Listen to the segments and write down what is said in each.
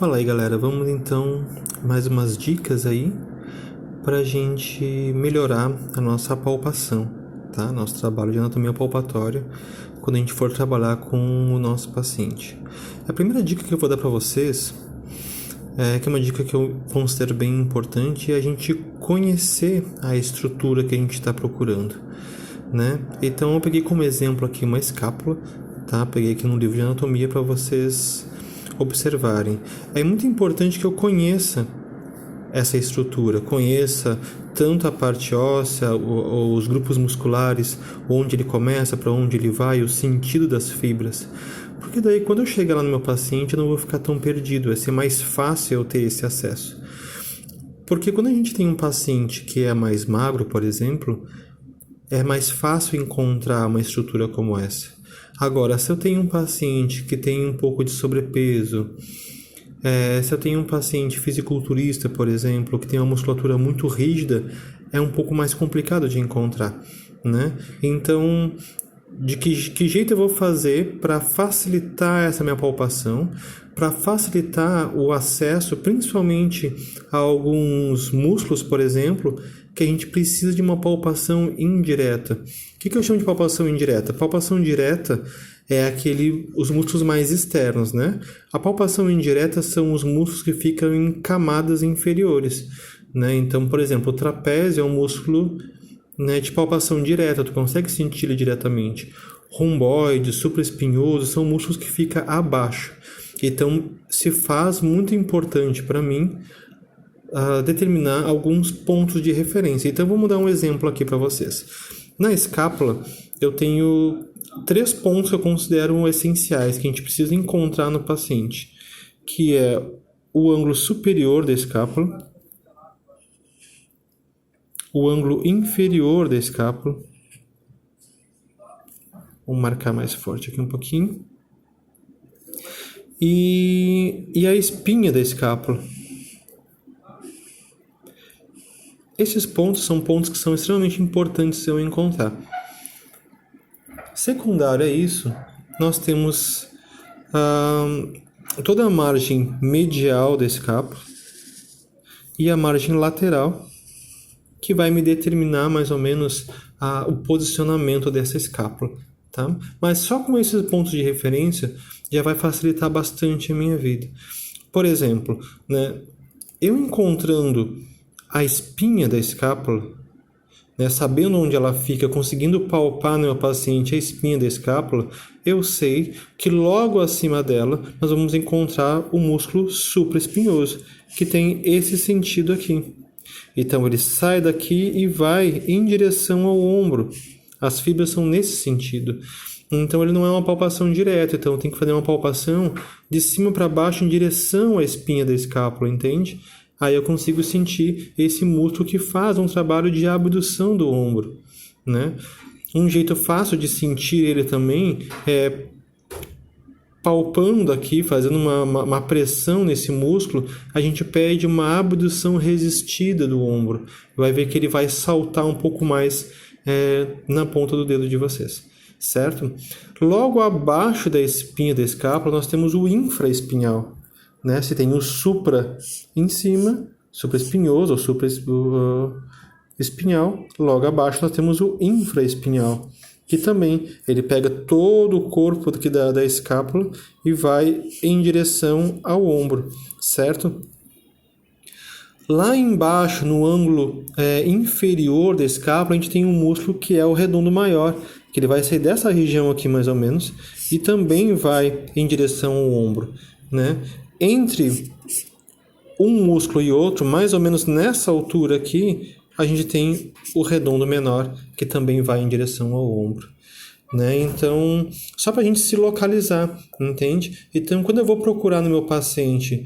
Fala aí, galera, vamos então mais umas dicas aí pra gente melhorar a nossa palpação, tá? Nosso trabalho de anatomia palpatória quando a gente for trabalhar com o nosso paciente. A primeira dica que eu vou dar pra vocês que é uma dica que eu considero bem importante, é a gente conhecer a estrutura que a gente está procurando, né? Então eu peguei como exemplo aqui uma escápula, tá? Peguei aqui no livro de anatomia para vocês observarem. É muito importante que eu conheça essa estrutura, conheça tanto a parte óssea, os grupos musculares, onde ele começa, para onde ele vai, o sentido das fibras. Porque daí quando eu chegar lá no meu paciente eu não vou ficar tão perdido, vai ser mais fácil eu ter esse acesso. Porque quando a gente tem um paciente que é mais magro, por exemplo, é mais fácil encontrar uma estrutura como essa. Agora, se eu tenho um paciente que tem um pouco de sobrepeso, se eu tenho um paciente fisiculturista, por exemplo, que tem uma musculatura muito rígida, é um pouco mais complicado de encontrar, né? Então, de que jeito eu vou fazer para facilitar essa minha palpação, para facilitar o acesso, principalmente a alguns músculos, por exemplo, que a gente precisa de uma palpação indireta. O que eu chamo de palpação indireta? Palpação direta é os músculos mais externos, né? A palpação indireta são os músculos que ficam em camadas inferiores, né? Então, por exemplo, o trapézio é um músculo, né, de palpação direta, tu consegue sentir ele diretamente. Romboide, supraespinhoso são músculos que ficam abaixo. Então, se faz muito importante para mim determinar alguns pontos de referência. Então, vamos dar um exemplo aqui para vocês. Na escápula, eu tenho 3 pontos que eu considero essenciais, que a gente precisa encontrar no paciente, que é o ângulo superior da escápula, o ângulo inferior da escápula, vou marcar mais forte aqui um pouquinho, e a espinha da escápula. Esses pontos são pontos que são extremamente importantes eu encontrar. Secundário a isso, nós temos toda a margem medial da escápula e a margem lateral, que vai me determinar mais ou menos o posicionamento dessa escápula, tá? Mas só com esses pontos de referência já vai facilitar bastante a minha vida. Por exemplo, né, eu encontrando a espinha da escápula, né, sabendo onde ela fica, conseguindo palpar no meu paciente a espinha da escápula, eu sei que logo acima dela nós vamos encontrar o músculo supraespinhoso, que tem esse sentido aqui. Então ele sai daqui e vai em direção ao ombro. As fibras são nesse sentido. Então ele não é uma palpação direta, então eu tenho que fazer uma palpação de cima para baixo em direção à espinha da escápula, entende? Aí eu consigo sentir esse músculo que faz um trabalho de abdução do ombro, né? Um jeito fácil de sentir ele também é palpando aqui, fazendo uma pressão nesse músculo, a gente pede uma abdução resistida do ombro. Vai ver que ele vai saltar um pouco mais na ponta do dedo de vocês, certo? Logo abaixo da espinha da escápula, nós temos o infraespinhal, né? Se tem o supra em cima, supraespinhoso ou supraespinhal, logo abaixo nós temos o infraespinhal, que também ele pega todo o corpo aqui da escápula e vai em direção ao ombro, certo? Lá embaixo, no ângulo inferior da escápula, a gente tem um músculo que é o redondo maior, que ele vai sair dessa região aqui mais ou menos e também vai em direção ao ombro, né? Entre um músculo e outro, mais ou menos nessa altura aqui, a gente tem o redondo menor, que também vai em direção ao ombro, né? Então, só para a gente se localizar, entende? Então, quando eu vou procurar no meu paciente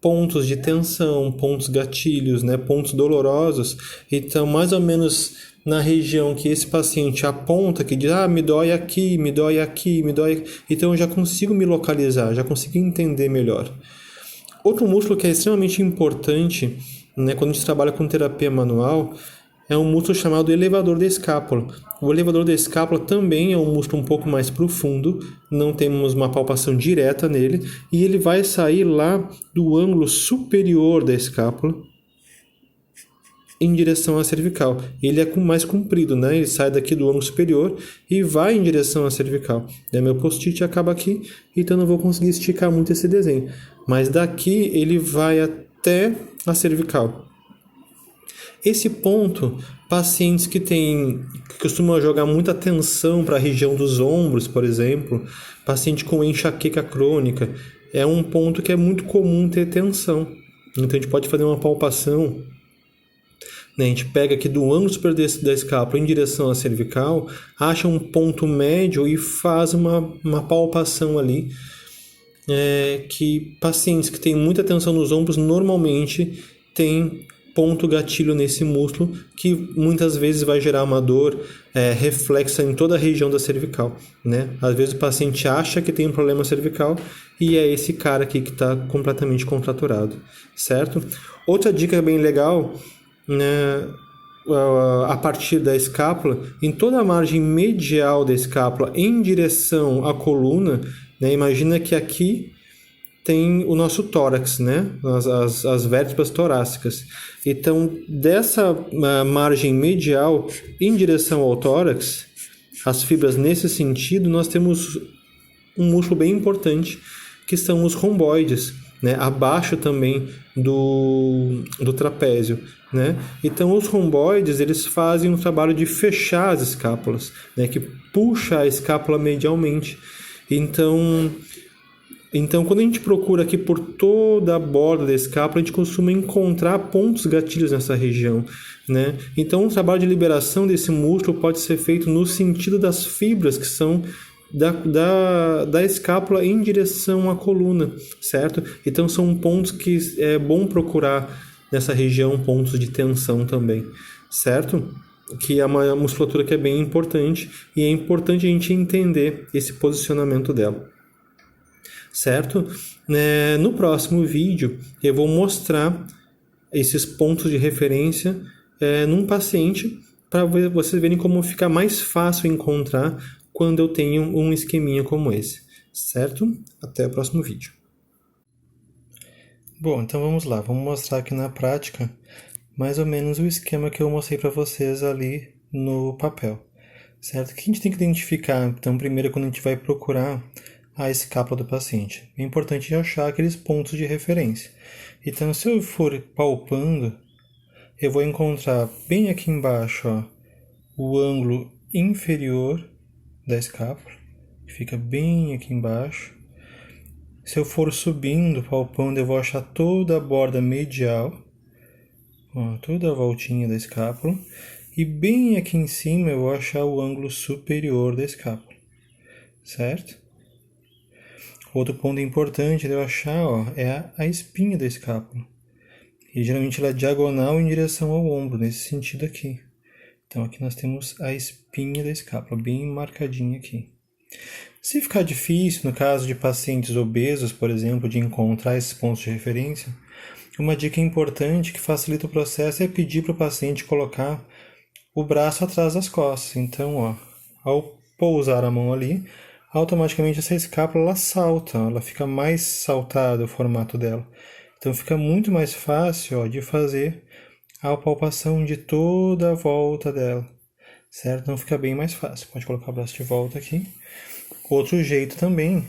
pontos de tensão, pontos gatilhos, né? Pontos dolorosos, então, mais ou menos na região que esse paciente aponta, que diz, me dói aqui, me dói aqui, me dói... Então, eu já consigo me localizar, já consigo entender melhor. Outro músculo que é extremamente importante, né, quando a gente trabalha com terapia manual, é um músculo chamado elevador da escápula. O elevador da escápula também é um músculo um pouco mais profundo, não temos uma palpação direta nele, e ele vai sair lá do ângulo superior da escápula em direção à cervical. Ele é mais comprido, né? Ele sai daqui do ângulo superior e vai em direção à cervical. Meu post-it acaba aqui, então não vou conseguir esticar muito esse desenho. Mas daqui ele vai até a cervical. Esse ponto, pacientes que costumam jogar muita atenção para a região dos ombros, por exemplo, paciente com enxaqueca crônica, é um ponto que é muito comum ter tensão. Então a gente pode fazer uma palpação, né? A gente pega aqui do ângulo superior da escápula em direção à cervical, acha um ponto médio e faz uma palpação ali, que pacientes que têm muita tensão nos ombros normalmente têm ponto gatilho nesse músculo, que muitas vezes vai gerar uma dor reflexa em toda a região da cervical, né? Às vezes o paciente acha que tem um problema cervical e é esse cara aqui que está completamente contraturado, certo? Outra dica bem legal, né, a partir da escápula, em toda a margem medial da escápula em direção à coluna, né? Imagina que aqui tem o nosso tórax, né? As vértebras torácicas. Então, dessa margem medial em direção ao tórax, as fibras nesse sentido, nós temos um músculo bem importante, que são os romboides, né? Abaixo também do trapézio, né? Então, os romboides, eles fazem um trabalho de fechar as escápulas, né? Que puxa a escápula medialmente. Então, quando a gente procura aqui por toda a borda da escápula, a gente costuma encontrar pontos gatilhos nessa região, né? Então, o trabalho de liberação desse músculo pode ser feito no sentido das fibras que são da escápula em direção à coluna, certo? Então, são pontos que é bom procurar nessa região, pontos de tensão também, certo? Que é uma musculatura que é bem importante e é importante a gente entender esse posicionamento dela. Certo? No próximo vídeo eu vou mostrar esses pontos de referência num paciente para vocês verem como fica mais fácil encontrar quando eu tenho um esqueminha como esse. Certo? Até o próximo vídeo. Bom, então vamos lá. Vamos mostrar aqui na prática mais ou menos o esquema que eu mostrei para vocês ali no papel. Certo? O que a gente tem que identificar, então, primeiro, quando a gente vai procurar a escápula do paciente. É importante achar aqueles pontos de referência. Então, se eu for palpando, eu vou encontrar bem aqui embaixo, ó, o ângulo inferior da escápula, que fica bem aqui embaixo. Se eu for subindo, palpando, eu vou achar toda a borda medial, ó, toda a voltinha da escápula. E bem aqui em cima eu vou achar o ângulo superior da escápula, certo? Outro ponto importante de eu achar, ó, é a espinha da escápula. E geralmente ela é diagonal em direção ao ombro, nesse sentido aqui. Então aqui nós temos a espinha da escápula, bem marcadinha aqui. Se ficar difícil, no caso de pacientes obesos, por exemplo, de encontrar esses pontos de referência, uma dica importante que facilita o processo é pedir para o paciente colocar o braço atrás das costas. Então, ó, ao pousar a mão ali, automaticamente essa escápula ela salta, ela fica mais saltada o formato dela. Então fica muito mais fácil, ó, de fazer a palpação de toda a volta dela, certo? Então fica bem mais fácil. Pode colocar o braço de volta aqui. Outro jeito também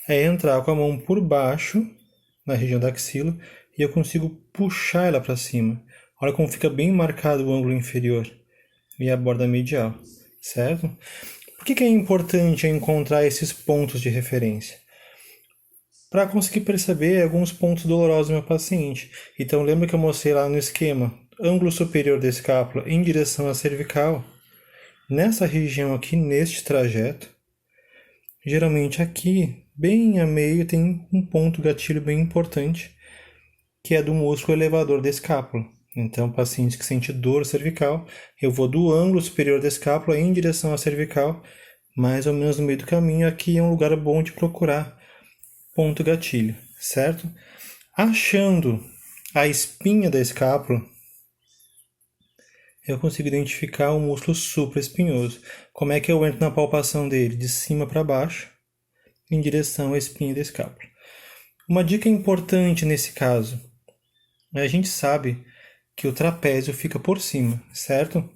é entrar com a mão por baixo, na região da axila, e eu consigo puxar ela para cima. Olha como fica bem marcado o ângulo inferior e a borda medial, certo? Por que é importante encontrar esses pontos de referência? Para conseguir perceber alguns pontos dolorosos do meu paciente. Então, lembra que eu mostrei lá no esquema, ângulo superior da escápula em direção à cervical? Nessa região aqui, neste trajeto, geralmente aqui, bem a meio, tem um ponto gatilho bem importante, que é do músculo elevador da escápula. Então, paciente que sente dor cervical, eu vou do ângulo superior da escápula em direção à cervical, mais ou menos no meio do caminho. Aqui é um lugar bom de procurar ponto gatilho, certo? Achando a espinha da escápula, eu consigo identificar o músculo supraespinhoso. Como é que eu entro na palpação dele? De cima para baixo, em direção à espinha da escápula. Uma dica importante nesse caso, a gente sabe que o trapézio fica por cima, certo?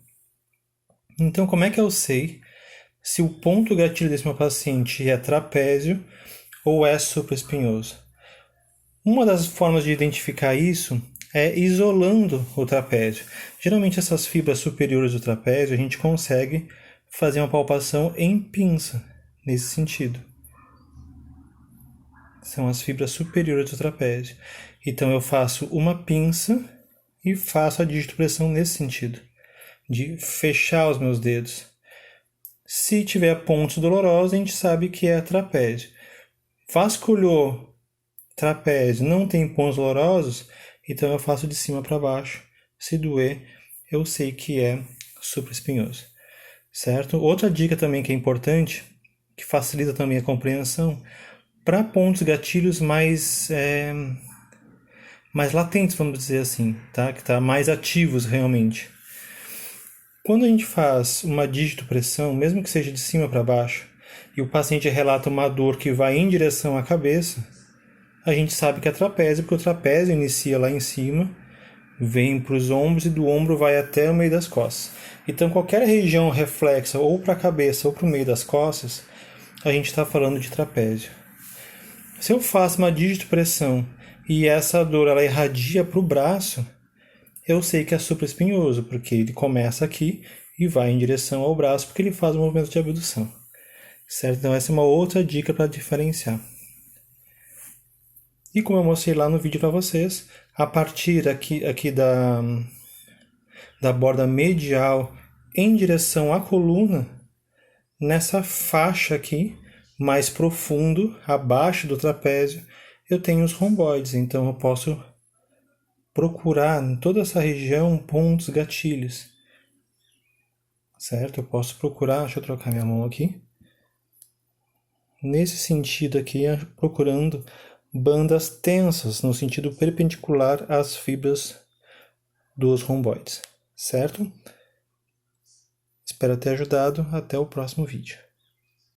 Então, como é que eu sei se o ponto gatilho desse meu paciente é trapézio ou é supraespinhoso? Uma das formas de identificar isso é isolando o trapézio. Geralmente essas fibras superiores do trapézio a gente consegue fazer uma palpação em pinça, nesse sentido. São as fibras superiores do trapézio. Então eu faço uma pinça e faço a digitopressão nesse sentido, de fechar os meus dedos. Se tiver pontos dolorosos, a gente sabe que é trapézio. Vasculhou trapézio, não tem pontos dolorosos, então eu faço de cima para baixo. Se doer, eu sei que é supraespinhoso, certo? Outra dica também que é importante, que facilita também a compreensão, para pontos gatilhos mais latentes, vamos dizer assim, tá? Que tá mais ativos realmente. Quando a gente faz uma digitopressão, mesmo que seja de cima para baixo, e o paciente relata uma dor que vai em direção à cabeça, a gente sabe que é trapézio, porque o trapézio inicia lá em cima, vem para os ombros e do ombro vai até o meio das costas. Então, qualquer região reflexa ou para a cabeça ou para o meio das costas, a gente está falando de trapézio. Se eu faço uma digitopressão e essa dor ela irradia para o braço, eu sei que é supraespinhoso, porque ele começa aqui e vai em direção ao braço, porque ele faz o movimento de abdução. Certo? Então essa é uma outra dica para diferenciar. E como eu mostrei lá no vídeo para vocês, a partir aqui da borda medial em direção à coluna, nessa faixa aqui, mais profundo, abaixo do trapézio, eu tenho os romboides. Então eu posso procurar em toda essa região pontos gatilhos. Certo? Eu posso procurar, deixa eu trocar minha mão aqui. Nesse sentido aqui, procurando bandas tensas, no sentido perpendicular às fibras dos romboides. Certo? Espero ter ajudado. Até o próximo vídeo.